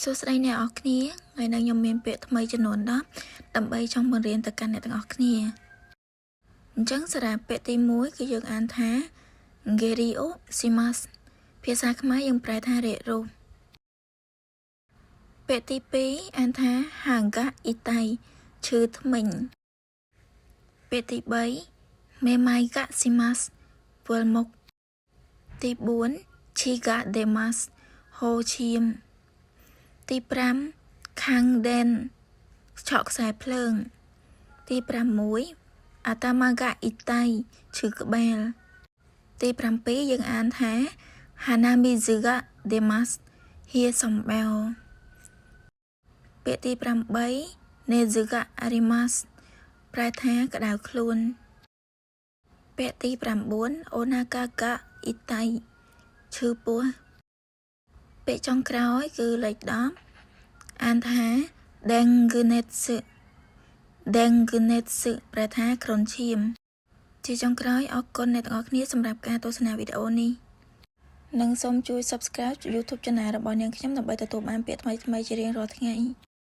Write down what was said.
សួស្តីអ្នកនរគ្នាថ្ងៃនេះខ្ញុំមានពាក្យថ្មីចំនួន10ដើម្បីចង់បង្រៀនទៅកាន់អ្នកទាំងអស់គ្នាអញ្ចឹងសារៈពាក្យទី1គឺយើងអានថា Gerio Simas ភាសាខ្មែរយើងប្រែថារេរូពាក្យទី2អានថា Hanga Itai ឈឺធ្មេញពាក្យទី3 Memaiga Simas វិលមុខទី4 Chiga Demas ហូរឈាមទី5 ខាងដែនឆក់ខ្សែភ្លើងទី6 អាតាម៉ាហ្កាអ៊ីតៃឈឺក្បាលទី7យើងអានថា Hanamizuga Demas ហៀសំបោពាក្យទី8 Nezuga Arimas ប្រែថាក្តៅខ្លួនពាក្យទី9 Onagaga Itai ឈឺពោះពាក្យចុងក្រោយគឺលេខ10អានថា Dengunetsu ប្រែថាគ្រុនឈាមជាចុងក្រោយអរគុណអ្នកទាំងអស់គ្នាសម្រាប់ការទស្សនាវីដេអូនេះនិងសូមជួយ Subscribe YouTube Channel របស់នាងខ្ញុំដើម្បីទទួលបានពាក្យថ្មីៗជារៀងរាល់ថ្ងៃ